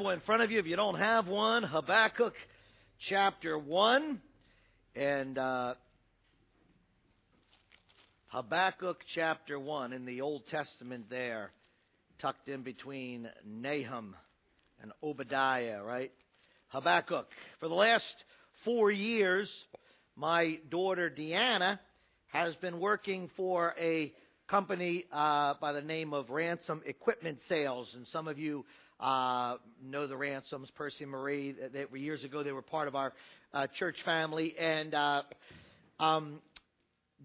In front of you, if you don't have one, Habakkuk chapter 1. And Habakkuk chapter 1 in the Old Testament there, tucked in between Nahum and Obadiah, right? Habakkuk. For the last 4 years, my daughter Deanna has been working for a company by the name of Ransom Equipment Sales. And some of you know the Ransoms, Percy and Marie. Years ago, they were part of our church family. And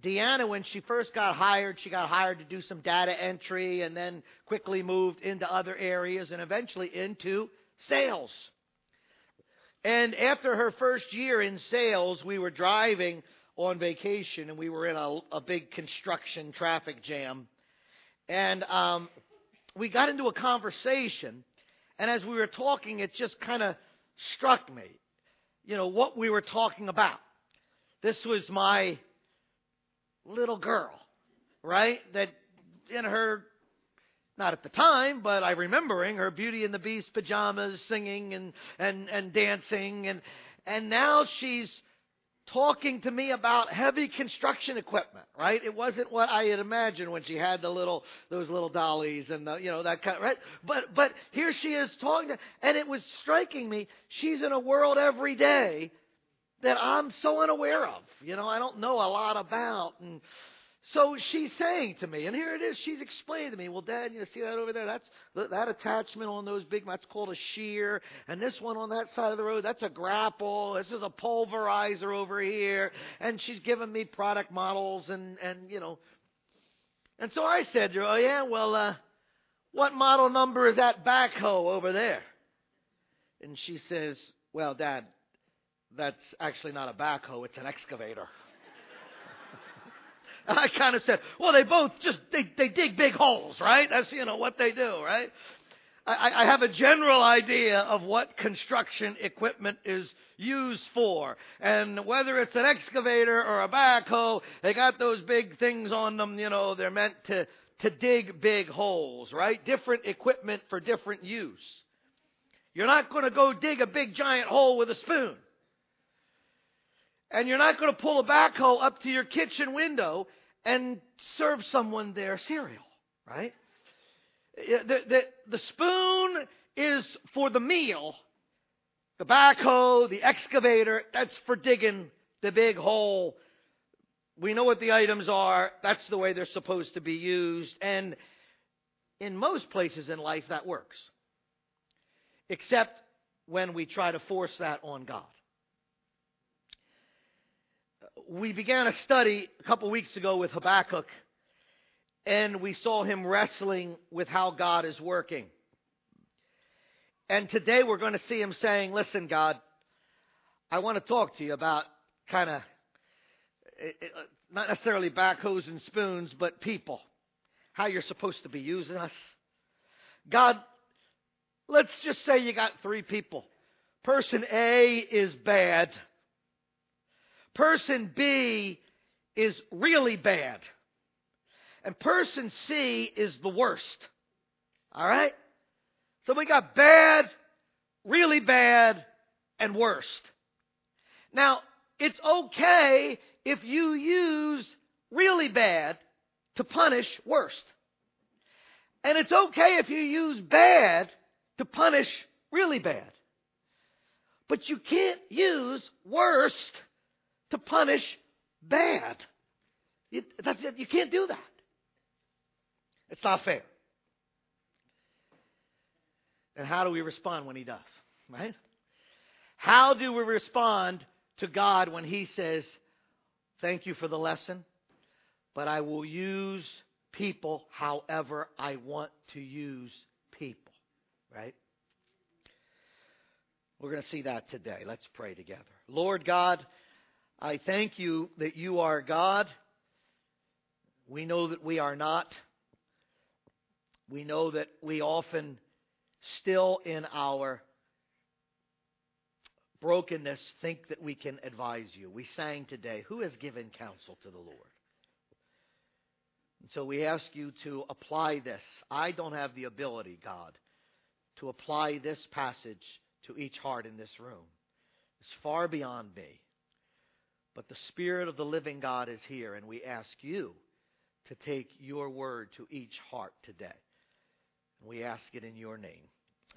Deanna, when she first got hired, she got hired to do some data entry and then quickly moved into other areas and eventually into sales. And after her first year in sales, we were driving on vacation and we were in a big construction traffic jam. And we got into a conversation. And as we were talking, it just kind of struck me, what we were talking about. This was my little girl, right? That in her, not at the time, but I remembering her Beauty and the Beast pajamas, singing and dancing. And now she's talking to me about heavy construction equipment, right? It wasn't what I had imagined when she had those little dollies and that kind of, right? But here she is talking, and it was striking me. She's in a world every day that I'm so unaware of. I don't know a lot about, and so she's saying to me, and here it is. She's explaining to me, well, Dad, see that over there? That's that attachment on those big, that's called a shear. And this one on that side of the road, that's a grapple. This is a pulverizer over here. And she's giving me product models and. And so I said to her, oh, yeah, well, what model number is that backhoe over there? And she says, well, Dad, that's actually not a backhoe. It's an excavator. I kind of said, well, they both they dig big holes, right? That's, what they do, right? I have a general idea of what construction equipment is used for. And whether it's an excavator or a backhoe, they got those big things on them, they're meant to dig big holes, right? Different equipment for different use. You're not going to go dig a big giant hole with a spoon. And you're not going to pull a backhoe up to your kitchen window and serve someone their cereal, right? The spoon is for the meal. The backhoe, the excavator, that's for digging the big hole. We know what the items are. That's the way they're supposed to be used. And in most places in life, that works. Except when we try to force that on God. We began a study a couple weeks ago with Habakkuk, and we saw him wrestling with how God is working. And today we're going to see him saying, listen, God, I want to talk to you about kind of, not necessarily backhoes and spoons, but people, how you're supposed to be using us. God, let's just say you got 3 people. Person A is bad. Person B is really bad. And person C is the worst. All right? So we got bad, really bad, and worst. Now, it's okay if you use really bad to punish worst. And it's okay if you use bad to punish really bad. But you can't use worst to punish bad. You can't do that. It's not fair. And how do we respond when he does? Right? How do we respond to God when he says, thank you for the lesson, but I will use people however I want to use people. Right? We're going to see that today. Let's pray together. Lord God, I thank you that you are God. We know that we are not. We know that we often still in our brokenness think that we can advise you. We sang today, who has given counsel to the Lord? And so we ask you to apply this. I don't have the ability, God, to apply this passage to each heart in this room. It's far beyond me. But the Spirit of the living God is here, and we ask you to take your word to each heart today. We ask it in your name.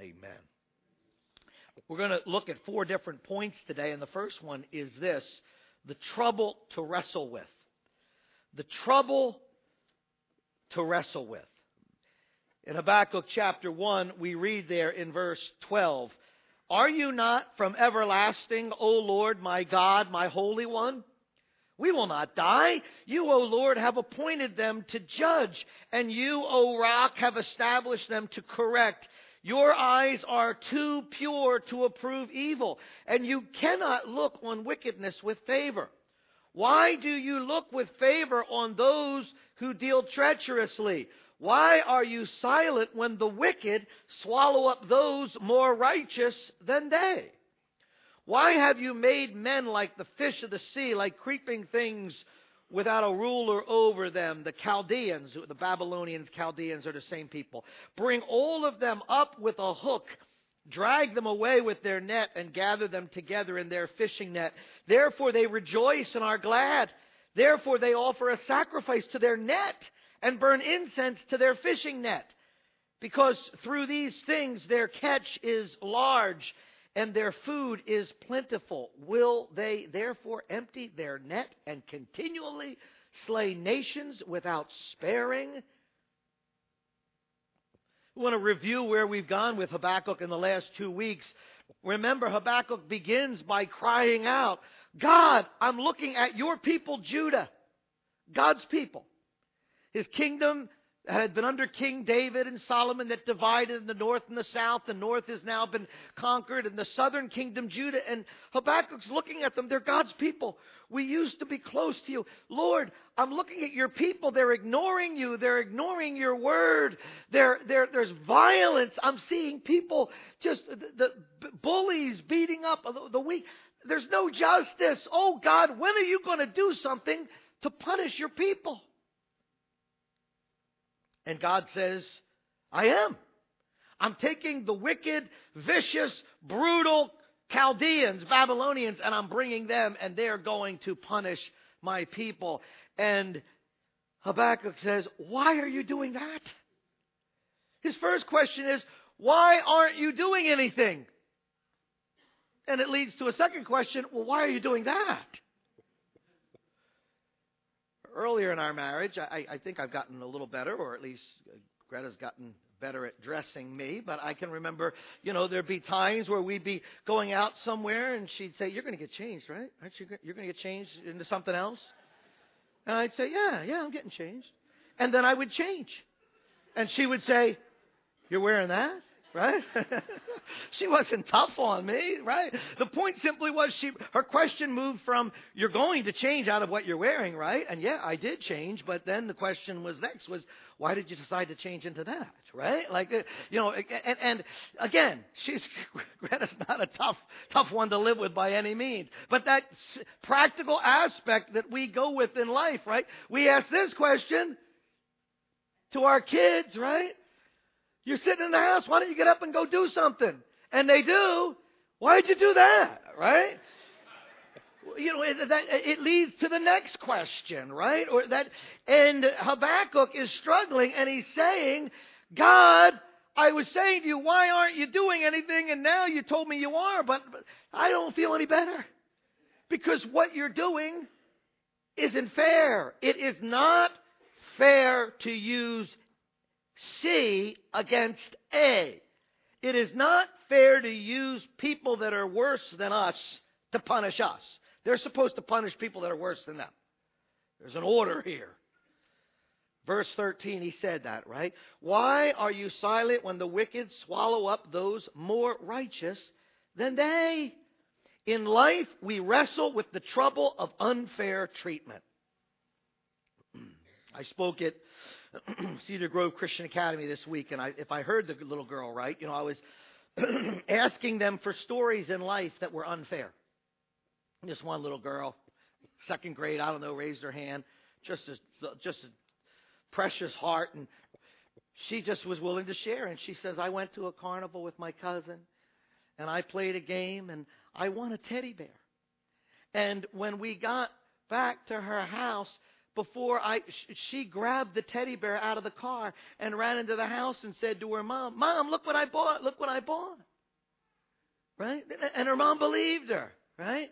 Amen. We're going to look at 4 different points today, and the first one is this: the trouble to wrestle with. The trouble to wrestle with. In Habakkuk chapter 1, we read there in verse 12, "Are you not from everlasting, O Lord, my God, my Holy One? We will not die. You, O Lord, have appointed them to judge, and you, O Rock, have established them to correct. Your eyes are too pure to approve evil, and you cannot look on wickedness with favor. Why do you look with favor on those who deal treacherously? Why are you silent when the wicked swallow up those more righteous than they? Why have you made men like the fish of the sea, like creeping things without a ruler over them?" The Chaldeans, the Babylonians, Chaldeans are the same people. "Bring all of them up with a hook, drag them away with their net, and gather them together in their fishing net. Therefore they rejoice and are glad. Therefore they offer a sacrifice to their net and burn incense to their fishing net. Because through these things their catch is large and their food is plentiful. Will they therefore empty their net and continually slay nations without sparing?" We want to review where we've gone with Habakkuk in the last 2 weeks. Remember, Habakkuk begins by crying out, "God, I'm looking at your people, Judah," God's people. His kingdom had been under King David and Solomon that divided in the north and the south. The north has now been conquered, and the southern kingdom, Judah. And Habakkuk's looking at them. They're God's people. We used to be close to you. Lord, I'm looking at your people. They're ignoring you. They're ignoring your word. There's violence. I'm seeing people just, the bullies beating up the weak. There's no justice. Oh, God, when are you going to do something to punish your people? And God says, I am. I'm taking the wicked, vicious, brutal Chaldeans, Babylonians, and I'm bringing them, and they're going to punish my people. And Habakkuk says, why are you doing that? His first question is, why aren't you doing anything? And it leads to a second question, well, why are you doing that? Earlier in our marriage, I think I've gotten a little better, or at least Greta's gotten better at dressing me. But I can remember, there'd be times where we'd be going out somewhere, and she'd say, "You're going to get changed, right? Aren't you? You're going to get changed into something else?" And I'd say, "Yeah, I'm getting changed." And then I would change, and she would say, "You're wearing that?" Right? She wasn't tough on me, right? The point simply was her question moved from, you're going to change out of what you're wearing, right? And yeah, I did change, but then the question was why did you decide to change into that, right? And again, Greta's not a tough one to live with by any means. But that practical aspect that we go with in life, right? We ask this question to our kids, right? You're sitting in the house. Why don't you get up and go do something? And they do. Why'd you do that? Right? It leads to the next question, right? And Habakkuk is struggling, and he's saying, God, I was saying to you, why aren't you doing anything? And now you told me you are, but I don't feel any better. Because what you're doing isn't fair. It is not fair to use C against A. It is not fair to use people that are worse than us to punish us. They're supposed to punish people that are worse than them. There's an order here. Verse 13, he said that, right? Why are you silent when the wicked swallow up those more righteous than they? In life, we wrestle with the trouble of unfair treatment. I spoke at Cedar Grove Christian Academy this week, and if I heard the little girl right, I was asking them for stories in life that were unfair. Just one little girl, second grade, raised her hand, just a precious heart, and she just was willing to share. And she says, I went to a carnival with my cousin, and I played a game, and I won a teddy bear. And when we got back to her house, she grabbed the teddy bear out of the car and ran into the house and said to her mom, Mom, look what I bought. Look what I bought. Right? And her mom believed her. Right?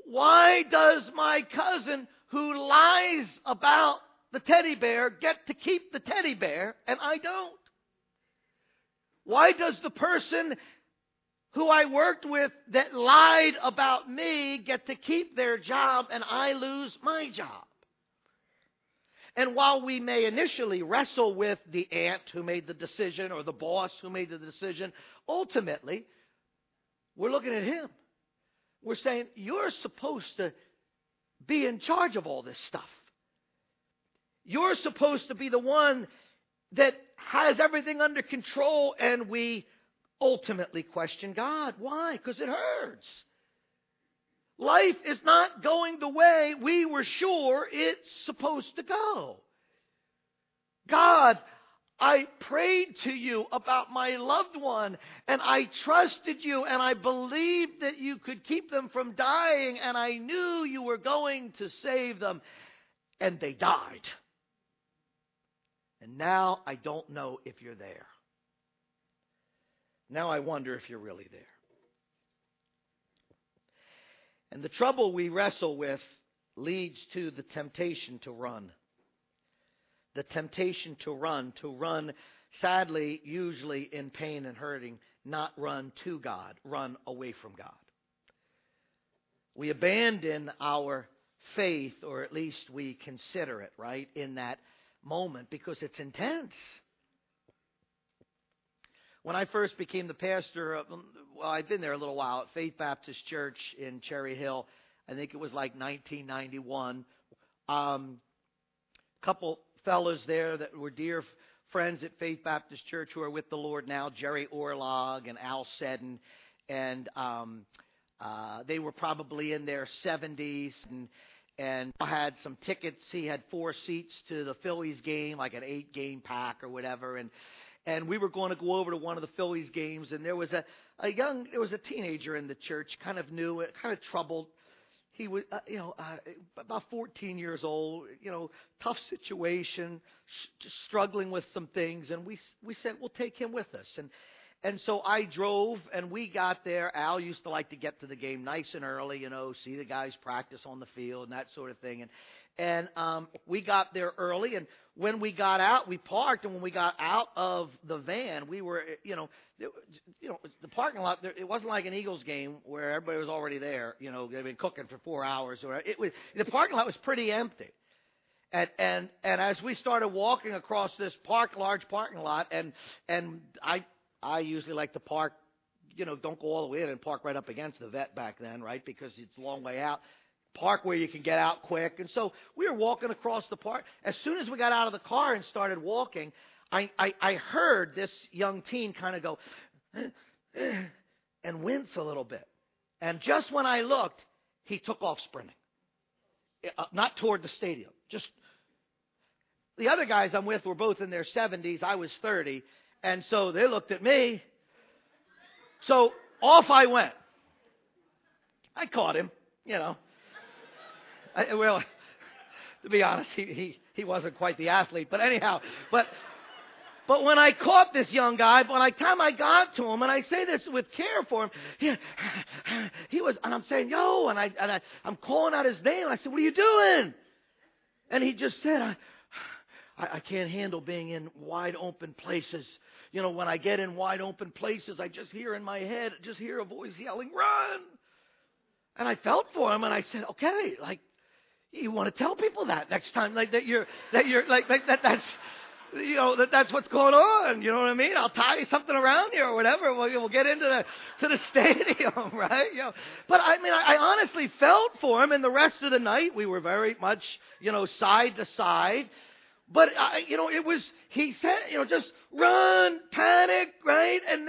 Why does my cousin who lies about the teddy bear get to keep the teddy bear and I don't? Why does the person who I worked with that lied about me get to keep their job and I lose my job? And while we may initially wrestle with the aunt who made the decision or the boss who made the decision, ultimately, we're looking at him. We're saying, you're supposed to be in charge of all this stuff. You're supposed to be the one that has everything under control, and we ultimately question God. Why? Because it hurts. Life is not going the way we were sure it's supposed to go. God, I prayed to you about my loved one, and I trusted you, and I believed that you could keep them from dying, and I knew you were going to save them, and they died. And now I don't know if you're there. Now I wonder if you're really there. And the trouble we wrestle with leads to the temptation to run. The temptation to run, sadly, usually in pain and hurting, not run to God, run away from God. We abandon our faith, or at least we consider it, right, in that moment because it's intense. When I first became the pastor, I'd been there a little while at Faith Baptist Church in Cherry Hill. I think it was like 1991. Couple fellows there that were dear friends at Faith Baptist Church who are with the Lord now, Jerry Orlog and Al Seddon. And they were probably in their 70s. And had some tickets. He had 4 seats to the Phillies game, like an 8-game pack or whatever. And we were going to go over to one of the Phillies games, and there was a teenager in the church, kind of new, kind of troubled. He was, about 14 years old, tough situation, just struggling with some things. And we said, we'll take him with us. And so I drove, and we got there. Al used to like to get to the game nice and early, see the guys practice on the field and that sort of thing. And we got there early, and when we got out, we parked, and when we got out of the van, we were, the parking lot, it wasn't like an Eagles game where everybody was already there, they'd been cooking for 4 hours. The parking lot was pretty empty. And as we started walking across this large parking lot, and I usually like to park, don't go all the way in and park right up against the vet back then, right, because it's a long way out. Park where you can get out quick. And so we were walking across the park. As soon as we got out of the car and started walking, I heard this young teen kind of go and wince a little bit. And just when I looked, he took off sprinting. Not toward the stadium. Just the other guys I'm with were both in their 70s. I was 30. And so they looked at me. So off I went. I caught him, Well, to be honest, he wasn't quite the athlete. But anyhow, but when I caught this young guy, by the time I got to him, and I say this with care for him, he was, and I'm saying, yo, and I'm calling out his name. And I said, what are you doing? And he just said, I can't handle being in wide open places. When I get in wide open places, I just hear in my head, a voice yelling, run. And I felt for him, and I said, okay, you want to tell people that next time, that's what's going on. You know what I mean? I'll tie something around you or whatever. We'll get into the stadium, right? But I honestly felt for him, and the rest of the night we were very much, side to side. But, he said, just run, panic, right? And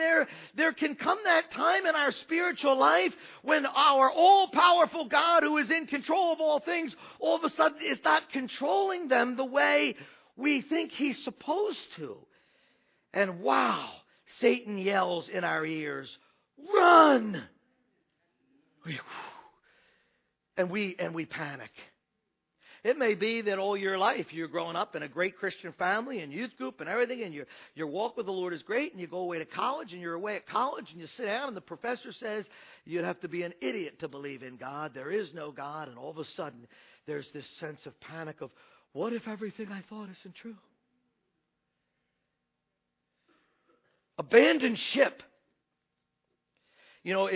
there can come that time in our spiritual life when our all-powerful God, who is in control of all things, all of a sudden is not controlling them the way We think he's supposed to. And wow, Satan yells in our ears, run! And we panic. It may be that all your life you're growing up in a great Christian family and youth group and everything, and your walk with the Lord is great, and you go away to college, and you're away at college, and you sit down, and the professor says you'd have to be an idiot to believe in God. There is no God, and all of a sudden there's this sense of panic of, what if everything I thought isn't true? Abandon ship. You know,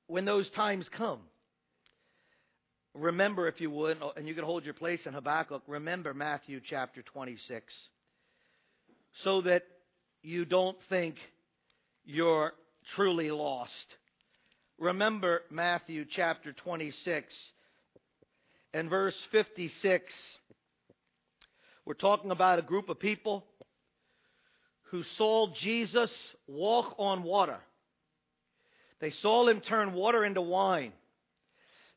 when those times come, remember, if you would, and you can hold your place in Habakkuk, remember Matthew chapter 26, so that you don't think you're truly lost. Remember Matthew chapter 26 and verse 56. We're talking about a group of people who saw Jesus walk on water. They saw him turn water into wine.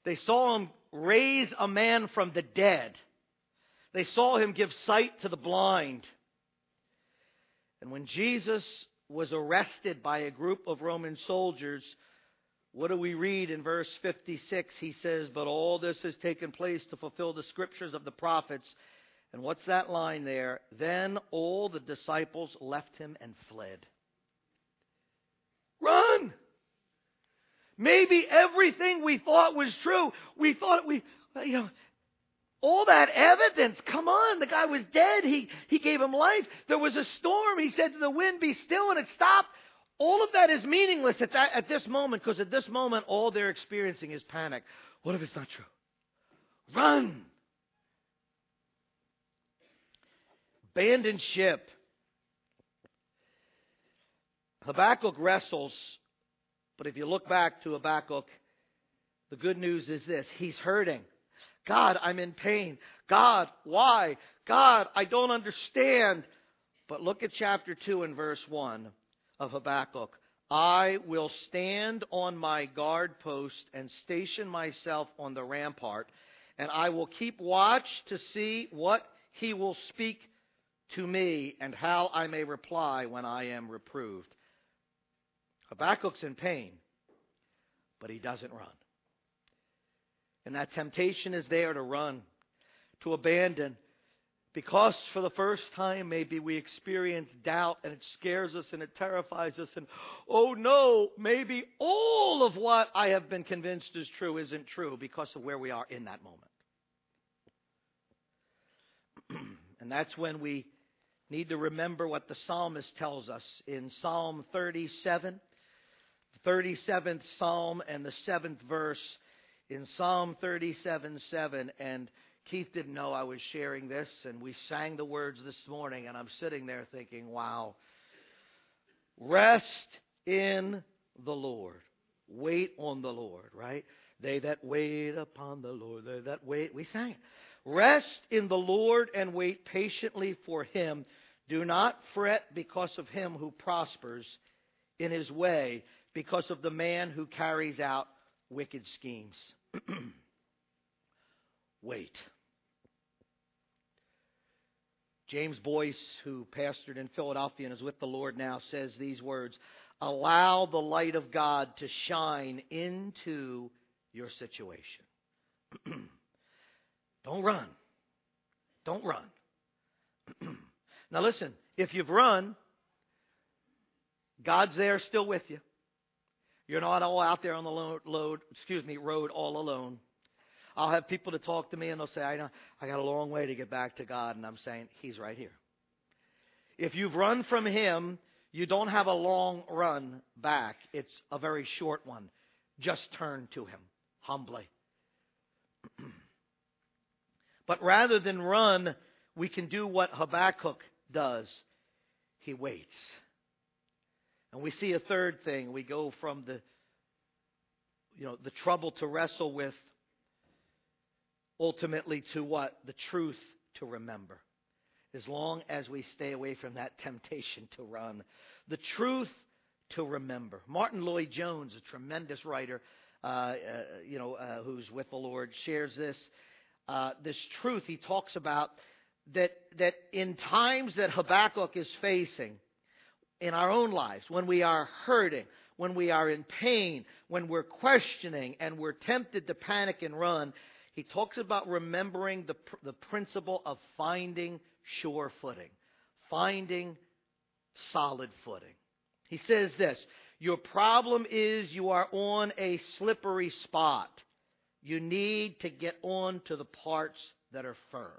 They saw him raise a man from the dead. They saw him give sight to the blind. And when Jesus was arrested by a group of Roman soldiers, what do we read in verse 56? He says, but all this has taken place to fulfill the scriptures of the prophets. And what's that line there? Then all the disciples left him and fled. Run! Maybe everything we thought was true. We thought all that evidence. Come on, the guy was dead. He gave him life. There was a storm. He said to the wind, be still, and it stopped. All of that is meaningless at this moment, because at this moment, all they're experiencing is panic. What if it's not true? Run! Abandon ship. Habakkuk wrestles. But if you look back to Habakkuk, the good news is this. He's hurting. God, I'm in pain. God, why? God, I don't understand. But look at chapter 2 and verse 1 of Habakkuk. I will stand on my guard post and station myself on the rampart, and I will keep watch to see what he will speak to me and how I may reply when I am reproved. Habakkuk's in pain, but he doesn't run. And that temptation is there to run, to abandon, because for the first time maybe we experience doubt and it scares us and it terrifies us. And, oh no, maybe all of what I have been convinced is true isn't true because of where we are in that moment. And that's when we need to remember what the psalmist tells us in Psalm 37. 37th Psalm and the 7th verse in Psalm 37:7. And Keith didn't know I was sharing this, and we sang the words this morning, and I'm sitting there thinking, wow. Rest in the Lord. Wait on the Lord, right? They that wait upon the Lord, they that wait. We sang it. Rest in the Lord and wait patiently for him. Do not fret because of him who prospers in his way, because of the man who carries out wicked schemes. Wait. James Boyce, who pastored in Philadelphia and is with the Lord now, says these words: allow the light of God to shine into your situation. Don't run. Don't run. Now listen, if you've run, God's there still with you. You're not all out there on the road all alone. I'll have people to talk to me and they'll say, I got a long way to get back to God. And I'm saying, he's right here. If you've run from him, you don't have a long run back. It's a very short one. Just turn to him humbly. But rather than run, we can do what Habakkuk does. He waits. And we see a third thing. We go from the trouble to wrestle with, ultimately to what? The truth to remember. As long as we stay away from that temptation to run. The truth to remember. Martin Lloyd-Jones, a tremendous writer, who's with the Lord, shares this truth. He talks about that in times that Habakkuk is facing in our own lives, when we are hurting, when we are in pain, when we're questioning and we're tempted to panic and run, he talks about remembering the principle of finding sure footing, finding solid footing. He says this, your problem is you are on a slippery spot. You need to get on to the parts that are firm.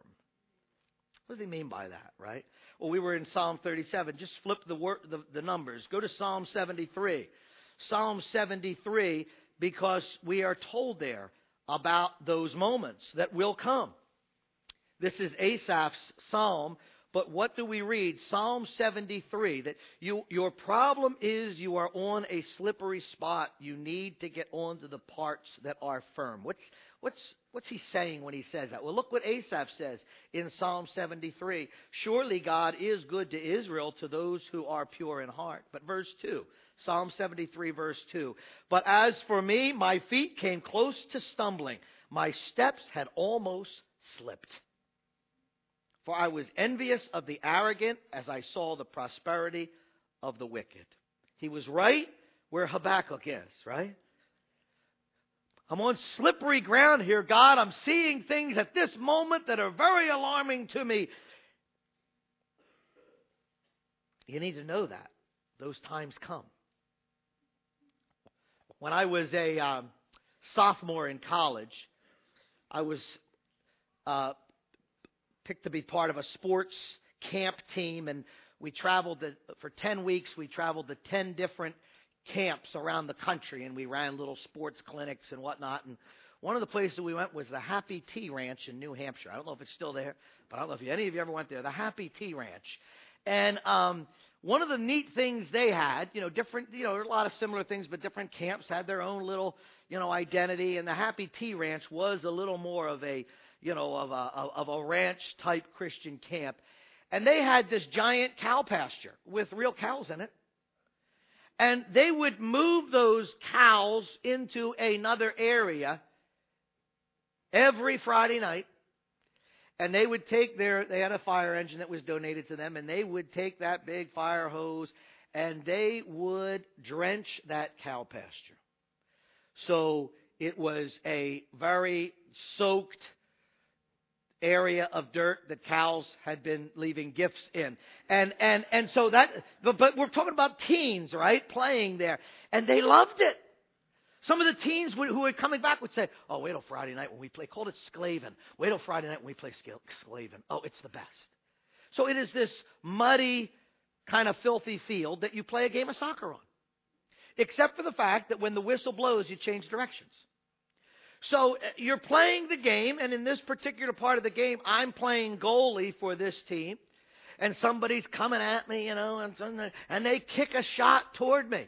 What does he mean by that, right? Well, we were in Psalm 37. Just flip the numbers. Go to Psalm 73. Psalm 73, because we are told there about those moments that will come. This is Asaph's psalm, but what do we read? Psalm 73, that your problem is you are on a slippery spot. You need to get on to the parts that are firm. What's he saying when he says that? Well, look what Asaph says in Psalm 73. Surely God is good to Israel, to those who are pure in heart. But verse 2, Psalm 73, verse 2. But as for me, my feet came close to stumbling. My steps had almost slipped. For I was envious of the arrogant as I saw the prosperity of the wicked. He was right where Habakkuk is, right? I'm on slippery ground here, God. I'm seeing things at this moment that are very alarming to me. You need to know that. Those times come. When I was a sophomore in college, I was picked to be part of a sports camp team, and we traveled for 10 weeks. We traveled to 10 different camps around the country, and we ran little sports clinics and whatnot. And one of the places we went was the Happy Tea Ranch in New Hampshire. I don't know if it's still there, but I don't know if any of you ever went there. The Happy Tea Ranch. And one of the neat things they had, different, there are a lot of similar things, but different camps had their own little, identity. And the Happy Tea Ranch was a little more of a, of a ranch type Christian camp. And they had this giant cow pasture with real cows in it. And they would move those cows into another area every Friday night. And they would take they had a fire engine that was donated to them, and they would take that big fire hose and they would drench that cow pasture. So it was a very soaked area of dirt that cows had been leaving gifts in. And so that, but we're talking about teens, right, playing there. And they loved it. Some of the teens who were coming back would say, oh, wait till Friday night when we play. Called it Sclaven. Wait till Friday night when we play Sclaven. Oh, it's the best. So it is this muddy, kind of filthy field that you play a game of soccer on. Except for the fact that when the whistle blows, you change directions. So you're playing the game, and in this particular part of the game, I'm playing goalie for this team. And somebody's coming at me, and they kick a shot toward me.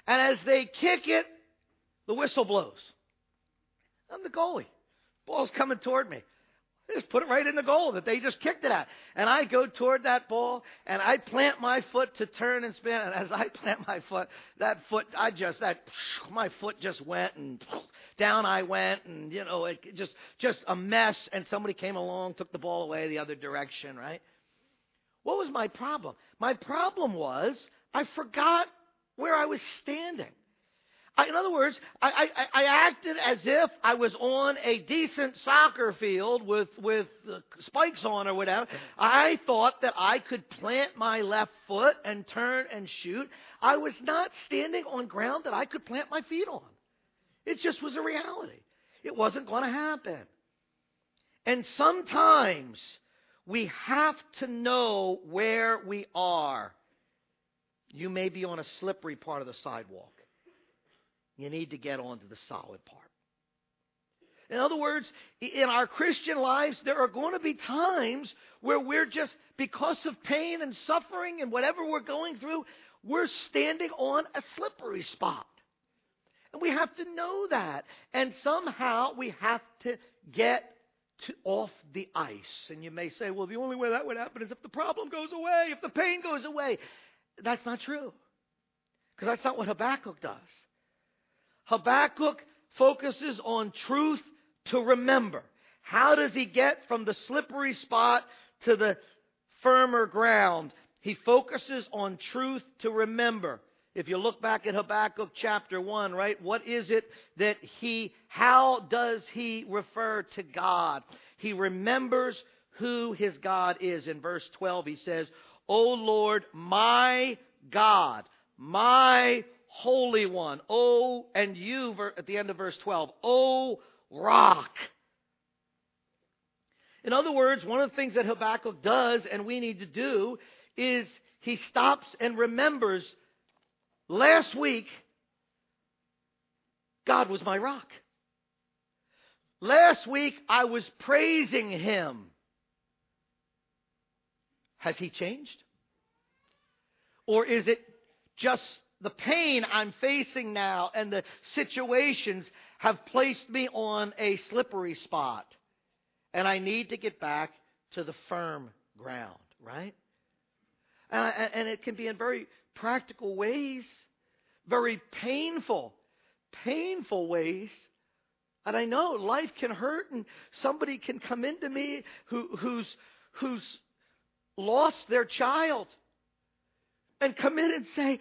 And as they kick it, the whistle blows. I'm the goalie. Ball's coming toward me. I just put it right in the goal that they just kicked it at. And I go toward that ball, and I plant my foot to turn and spin. And as I plant my foot, my foot just went, and down I went, and, it just a mess. And somebody came along, took the ball away the other direction, right? What was my problem? My problem was I forgot where I was standing. In other words, I acted as if I was on a decent soccer field with spikes on or whatever. I thought that I could plant my left foot and turn and shoot. I was not standing on ground that I could plant my feet on. It just was a reality. It wasn't going to happen. And sometimes we have to know where we are. You may be on a slippery part of the sidewalk. You need to get onto the solid part. In other words, in our Christian lives, there are going to be times where we're just, because of pain and suffering and whatever we're going through, we're standing on a slippery spot. And we have to know that. And somehow we have to get off the ice. And you may say, well, the only way that would happen is if the problem goes away, if the pain goes away. That's not true. Because that's not what Habakkuk does. Habakkuk focuses on truth to remember. How does he get from the slippery spot to the firmer ground. He focuses on truth to remember. If you look back at Habakkuk chapter 1, right, what is it that how does he refer to God? He remembers who his God is. In verse 12, he says, O Lord, my God, my Holy One. Oh, and you, at the end of verse 12, O rock. In other words, one of the things that Habakkuk does, and we need to do, is he stops and remembers, last week, God was my rock. Last week, I was praising Him. Has He changed? Or is it just the pain I'm facing now and the situations have placed me on a slippery spot? And I need to get back to the firm ground, right? And it can be in very practical ways, very painful ways. And I know life can hurt, and somebody can come into me who's lost their child and come in and say,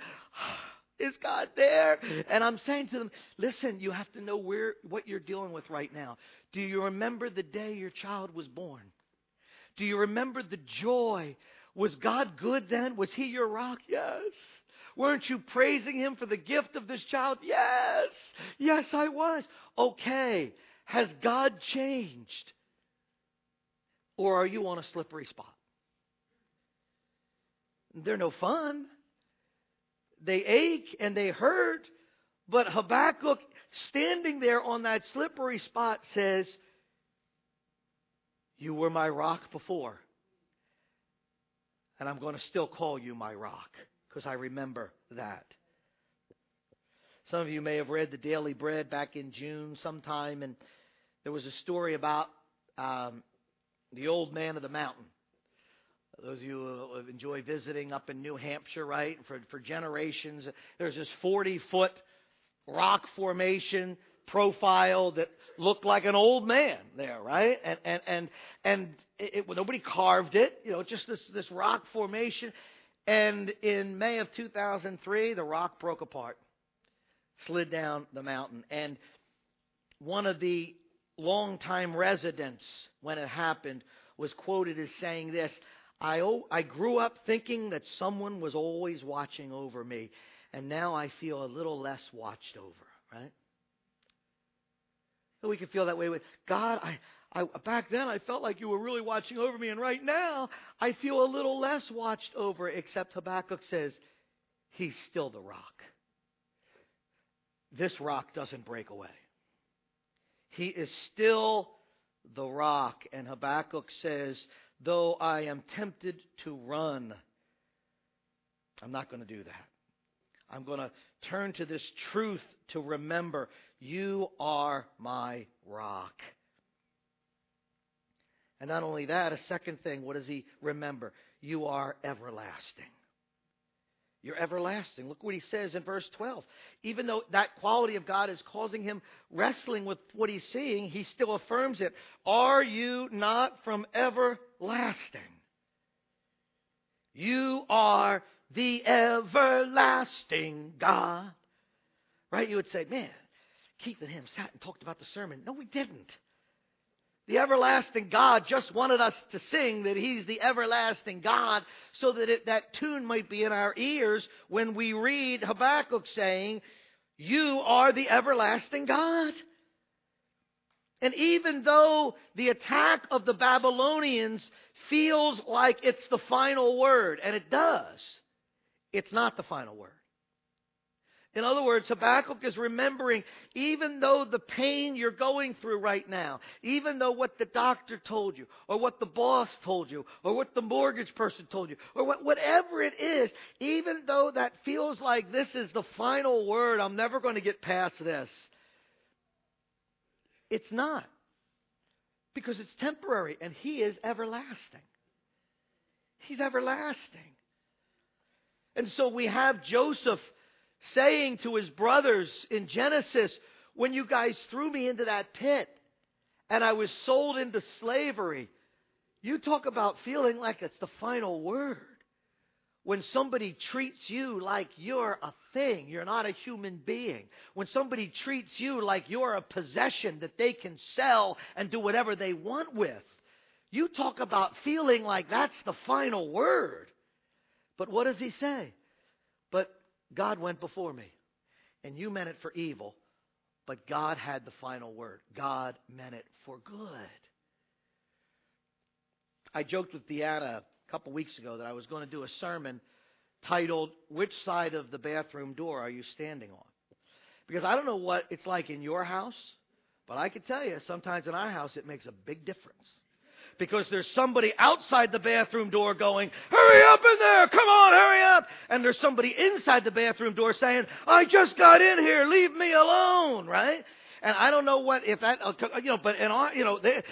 is God there? And I'm saying to them, listen, you have to know what you're dealing with right now. Do you remember the day your child was born? Do you remember the joy? Was God good then? Was He your rock? Yes. Weren't you praising Him for the gift of this child? Yes. Yes, I was. Okay. Has God changed? Or are you on a slippery spot? They're no fun. They ache and they hurt. But Habakkuk, standing there on that slippery spot, says, you were my rock before. And I'm going to still call you my rock, because I remember that. Some of you may have read the Daily Bread back in June sometime, and there was a story about the old man of the mountain. Those of you who enjoy visiting up in New Hampshire, right? For generations, there's this 40-foot rock formation profile that looked like an old man there, right? And nobody carved it, just this rock formation. And in May of 2003, the rock broke apart, slid down the mountain. And one of the longtime residents, when it happened, was quoted as saying this: I grew up thinking that someone was always watching over me, and now I feel a little less watched over, right? So we can feel that way with God. I back then I felt like you were really watching over me, and right now I feel a little less watched over, except Habakkuk says, He's still the rock. This rock doesn't break away. He is still the rock. And Habakkuk says, though I am tempted to run, I'm not going to do that. I'm going to turn to this truth to remember, you are my rock. And not only that, a second thing, what does he remember? You are everlasting. You're everlasting. Look what he says in verse 12. Even though that quality of God is causing him wrestling with what he's seeing, he still affirms it. Are you not from everlasting? You are the everlasting God. Right? You would say, man, Keith and him sat and talked about the sermon. No, we didn't. The everlasting God just wanted us to sing that He's the everlasting God, so that that tune might be in our ears when we read Habakkuk saying, you are the everlasting God. And even though the attack of the Babylonians feels like it's the final word, and it does, it's not the final word. In other words, Habakkuk is remembering, even though the pain you're going through right now, even though what the doctor told you, or what the boss told you, or what the mortgage person told you, or whatever it is, even though that feels like this is the final word, I'm never going to get past this, it's not. Because it's temporary, and He is everlasting. He's everlasting. And so we have Joseph saying to his brothers in Genesis, when you guys threw me into that pit and I was sold into slavery, You talk about feeling like it's the final word. When somebody treats you like you're a thing, you're not a human being. When somebody treats you like you're a possession that they can sell and do whatever they want with. You talk about feeling like that's the final word. But what does he say? But God went before me, and you meant it for evil, but God had the final word. God meant it for good. I joked with Deanna a couple weeks ago that I was going to do a sermon titled, "Which Side of the Bathroom Door Are You Standing On?" Because I don't know what it's like in your house, but I can tell you sometimes in our house it makes a big difference. Because there's somebody outside the bathroom door going, "Hurry up in there, come on, hurry up." And there's somebody inside the bathroom door saying, "I just got in here, leave me alone," right? And I don't know what, if that, but in our,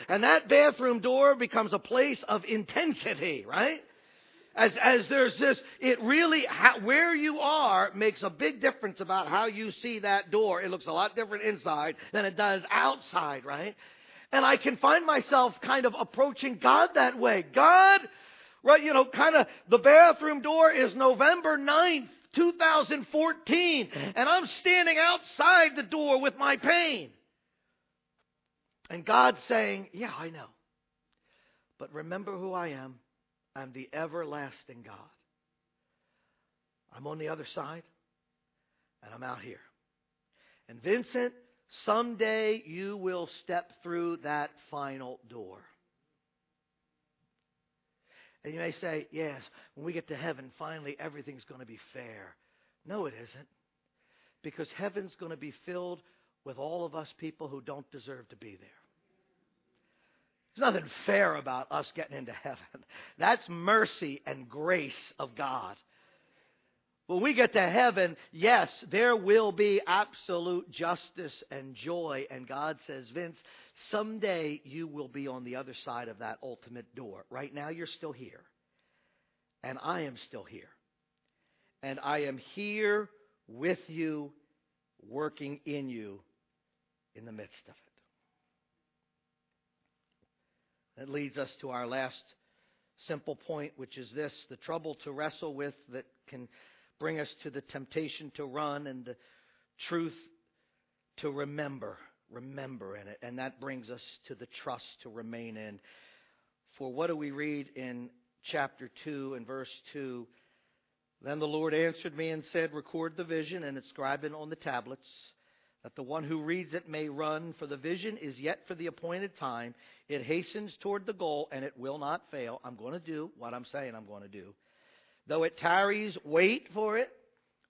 and that bathroom door becomes a place of intensity, right? As there's this, it really, where you are makes a big difference about how you see that door. It looks a lot different inside than it does outside, right? And I can find myself kind of approaching God that way. God, right, kind of, the bathroom door is November 9th, 2014, and I'm standing outside the door with my pain. And God's saying, "Yeah, I know. But remember who I am. I'm the everlasting God. I'm on the other side, and I'm out here. And Vincent, someday you will step through that final door." And you may say, "Yes, when we get to heaven, finally everything's going to be fair." No, it isn't. Because heaven's going to be filled with all of us people who don't deserve to be there. There's nothing fair about us getting into heaven. That's mercy and grace of God. When we get to heaven, yes, there will be absolute justice and joy. And God says, "Vince, someday you will be on the other side of that ultimate door. Right now you're still here. And I am still here. And I am here with you, working in you in the midst of it." That leads us to our last simple point, which is this: the trouble to wrestle with that can bring us to the temptation to run, and the truth to remember in it. And that brings us to the trust to remain in. For what do we read in chapter 2 and verse 2? "Then the Lord answered me and said, record the vision and inscribe it on the tablets, that the one who reads it may run, for the vision is yet for the appointed time. It hastens toward the goal, and it will not fail." I'm going to do what I'm saying I'm going to do. "Though it tarries, wait for it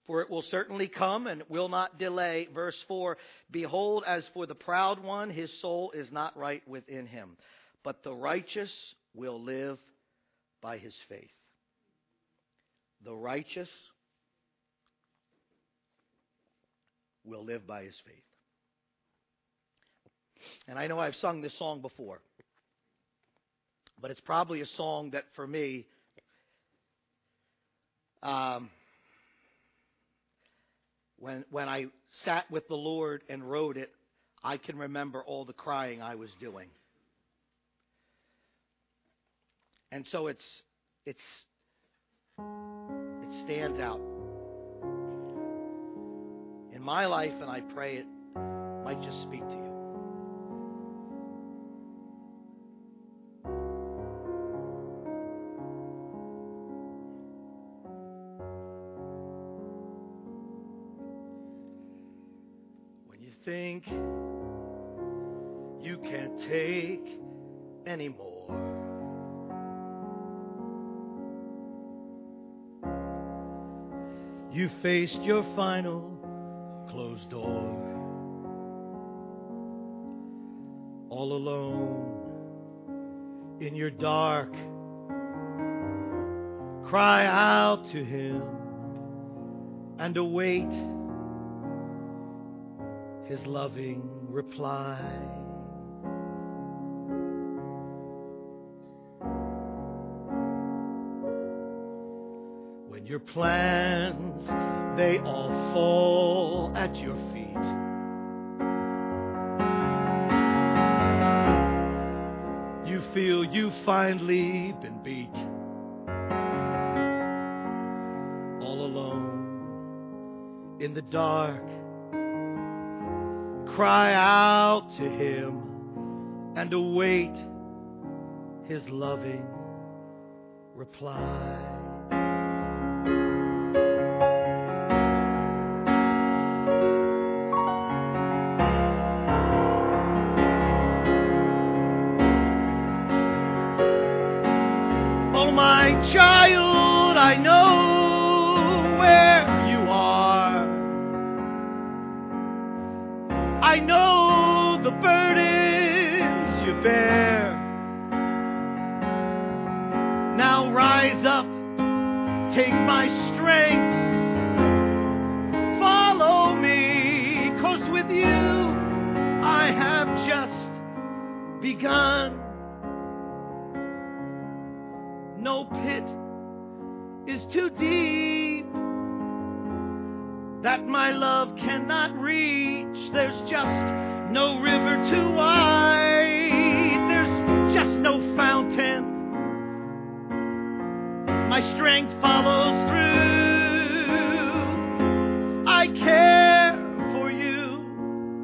will certainly come and will not delay." Verse 4, "Behold, as for the proud one, his soul is not right within him. But the righteous will live by his faith." The righteous will live by his faith. And I know I've sung this song before, but it's probably a song that for me, when I sat with the Lord and wrote it, I can remember all the crying I was doing. And so it stands out in my life, and I pray it might just speak to you. When you think you can't take anymore, you faced your final closed door, all alone in your dark. Cry out to him and await his loving reply. When your plans, they all fall at your feet, you feel you finally been beat. All alone in the dark, cry out to Him and await His loving reply. Oh, my child, I know where you are. I know the burdens you bear. Now rise up, take my strength, follow me, 'cause with you I have just begun. No pit is too deep that my love cannot reach. There's just no river too wide. There's just no fountain. My strength follows through. I care for you,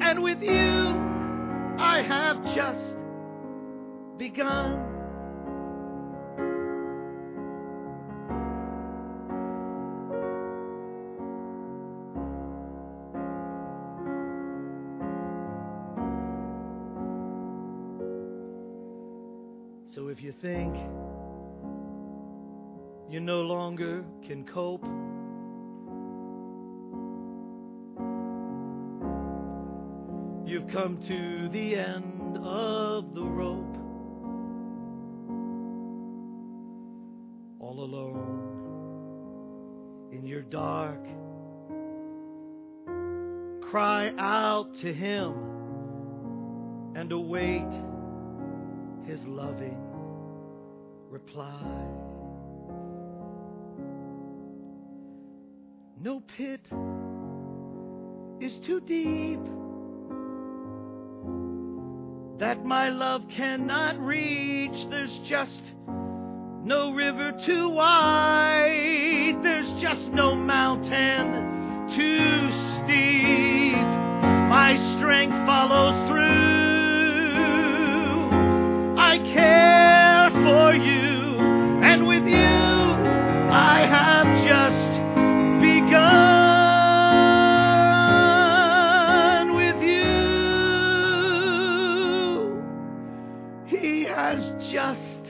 and with you I have just begun. So if you think you no longer can cope, you've come to the end of the rope. All alone in your dark, cry out to Him and await His loving reply. No pit is too deep that my love cannot reach. There's just no river too wide. There's just no mountain too steep. My strength follows through. I care for you, and with you I have just begun. With you He has just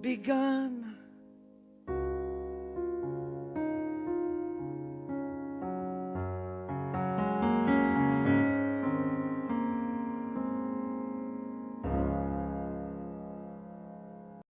begun.